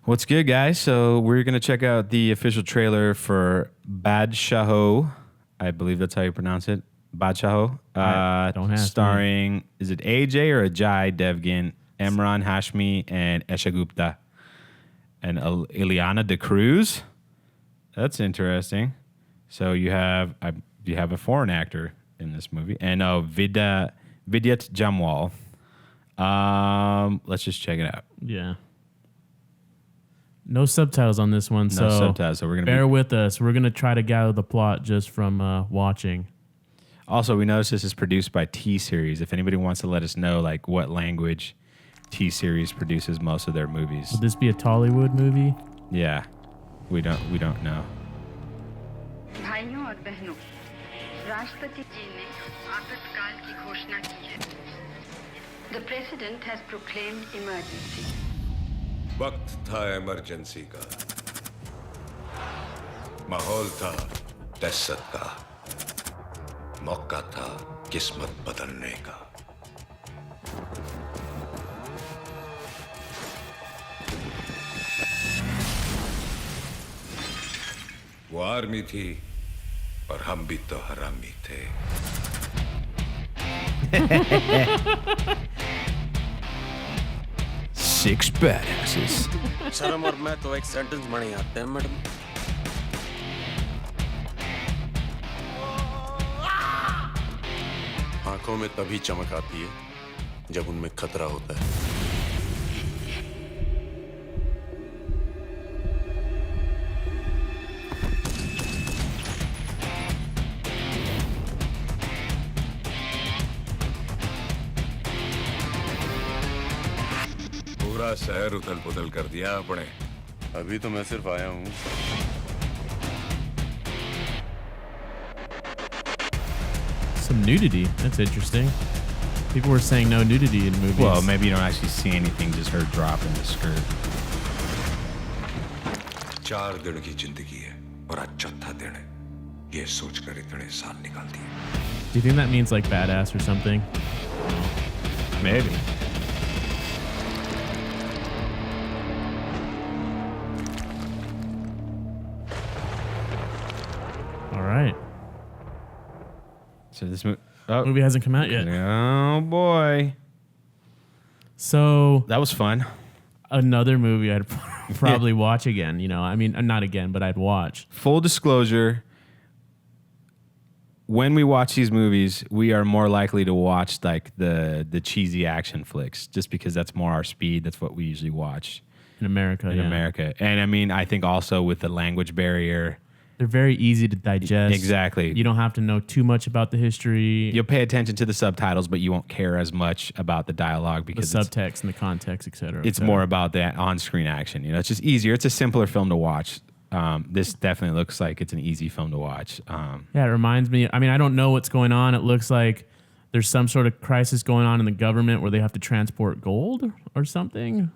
What's good, guys? So we're going to check out the official trailer for Baadshaho. I believe that's how you pronounce it. Baadshaho. Don't ask starring, is it AJ or Ajay Devgn, Emraan Hashmi, and Esha Gupta. And Ileana de Cruz. That's interesting. So you have a foreign actor in this movie. And Vidyat Jamwal. Let's just check it out. Yeah. No subtitles on this one, No subtitles, so we're gonna bear with us. We're gonna try to gather the plot just from watching. Also, we noticed this is produced by T-Series. If anybody wants to let us know, like, what language T-Series produces most of their movies. Would this be a Tollywood movie? Yeah, we don't know. भाइयों और बहनों, राष्ट्रपति जी ने आपातकाल की घोषणा की है. The president has proclaimed emergency. वक्त था इमरजेंसी का, माहौल था दहशत का, मौका था किस्मत बदलने का. वो आर्मी थी और हम भी तो हरामी थे. Six badasses. शर्म और मैं तो एक सेंटेंस में नहीं आते हैं मैडम. आंखों में तभी चमक आती है जब उनमें खतरा होता है. पूरा शहर उथल पुथल कर दिया आपने. अभी तो मैं सिर्फ आया हूँ. Some nudity. That's interesting. People were saying no nudity in movies. Well, maybe you don't actually see anything, just her dropping the skirt. 4 दिन की जिंदगी है और आज चौथा दिन है. ये सोचकर इतने साल निकाल दिए. Do you think that means like badass or something? Maybe. All right. So this Movie hasn't come out yet. Oh boy, So that was fun. another movie I'd probably watch again. You know, I mean, not again, but I'd watch. Full disclosure, when we watch these movies, we are more likely to watch like the cheesy action flicks, just because that's more our speed. That's what we usually watch In America, in America. And I mean, I think also with the language barrier, they're very easy to digest. Exactly. You don't have to know too much about the history, you'll pay attention to the subtitles, but you won't care as much about the dialogue the because subtext and the context, etc. it's more about that on-screen action. You know, it's just easier. It's a simpler film to watch. This definitely looks like it's an easy film to watch. Yeah, it reminds me. I mean, I don't know what's going on. It looks like there's some sort of crisis going on in the government where they have to transport gold or something.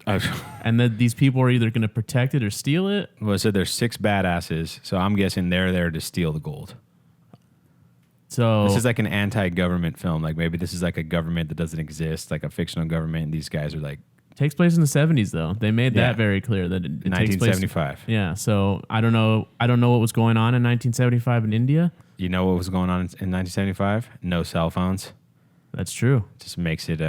And then these people are either going to protect it or steal it. Well, so there's 6 badasses, so I'm guessing they're there to steal the gold. So This is like an anti-government film. Like maybe this is like a government that doesn't exist, like a fictional government, and these guys are like takes place in the 70s, though. They made Yeah. that very clear that it takes place. 1975. Yeah. So I don't know. I don't know what was going on in 1975 in India. You know what was going on in 1975? No cell phones. That's true. Just makes it.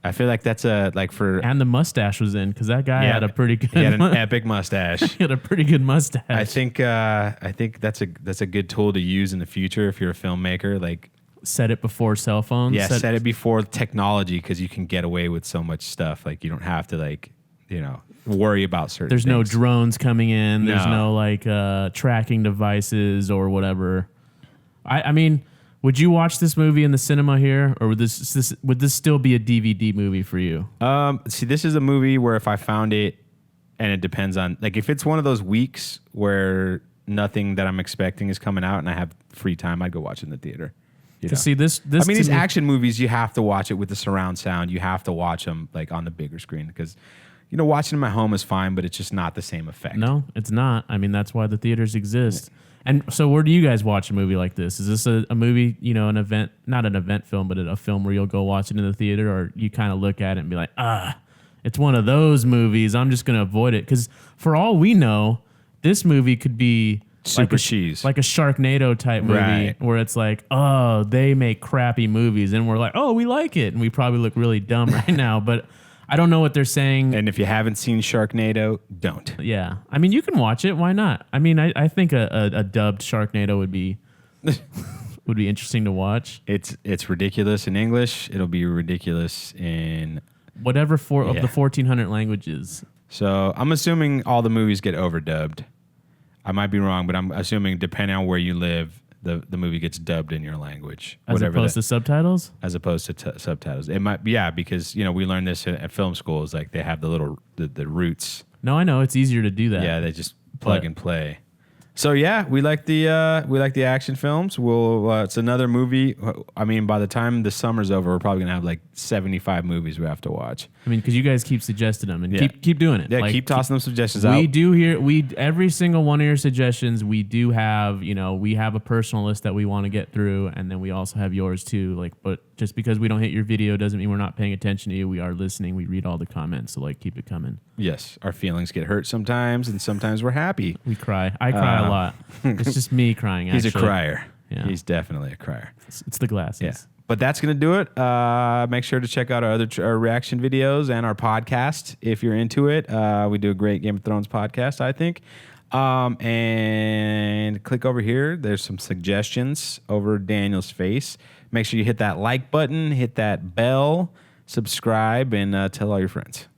I feel like that's like for. And the mustache was in because that guy Yeah, had a pretty good. He had an epic mustache. he had a pretty good mustache. I think that's a good tool to use in the future if you're a filmmaker. Like, set it before cell phones. yeah, set it before technology because you can get away with so much stuff. Like, you don't have to worry about certain. There's no things. drones coming in. There's No. no like tracking devices or whatever. I mean, would you watch this movie in the cinema here, or would this still be a DVD movie for you? See, this is a movie where if I found it, and it depends on, like, if it's one of those weeks where nothing that I'm expecting is coming out and I have free time, I'd go watch it in the theater. You know? To see this I mean, to these me- action movies, you have to watch it with the surround sound. You have to watch them like on the bigger screen because, you know, watching them at home is fine, but it's just not the same effect. No, it's not. I mean, that's why the theaters exist. And so where do you guys watch a movie like this? Is this a movie, you know, an event, not an event film, but a film where you'll go watch it in the theater, or you kind of look at it and be like, it's one of those movies. I'm just going to avoid it because for all we know, this movie could be Super cheese. like a Sharknado type movie Right. where it's like, oh, they make crappy movies, and we're like, oh, we like it, and we probably look really dumb right now, but I don't know what they're saying. And if you haven't seen Sharknado, don't. Yeah, I mean, you can watch it. Why not? I mean, I think a dubbed Sharknado would be interesting to watch. It's ridiculous in English. It'll be ridiculous in... Whatever of Yeah. the 1,400 languages. So I'm assuming all the movies get overdubbed. I might be wrong, but I'm assuming depending on where you live, the movie gets dubbed in your language. As opposed to subtitles? As opposed to subtitles. It might be, yeah, because, we learned this at film school. Is like they have the little, the roots. No, I know. It's easier to do that. Yeah, they just plug and play. So yeah, we like the action films. It's another movie. I mean, by the time the summer's over, we're probably gonna have like 75 movies we have to watch. I mean, because you guys keep suggesting them and Yeah. keep doing it. Yeah, Like, keep tossing them suggestions out. We do hear every single one of your suggestions. We do have, we have a personal list that we want to get through, and then we also have yours too. Like, but just because we don't hit your video doesn't mean we're not paying attention to you. We are listening. We read all the comments, so like, keep it coming. Yes, our feelings get hurt sometimes, and sometimes we're happy. We cry. I cry a lot. It's just me crying. He's actually. a crier. Yeah. He's definitely a crier. It's the glasses. Yeah. But that's going to do it. Make sure to check out our reaction videos and our podcast if you're into it. We do a great Game of Thrones podcast, I think. And click over here. There's some suggestions over Daniel's face. Make sure you hit that like button, hit that bell, subscribe, and tell all your friends.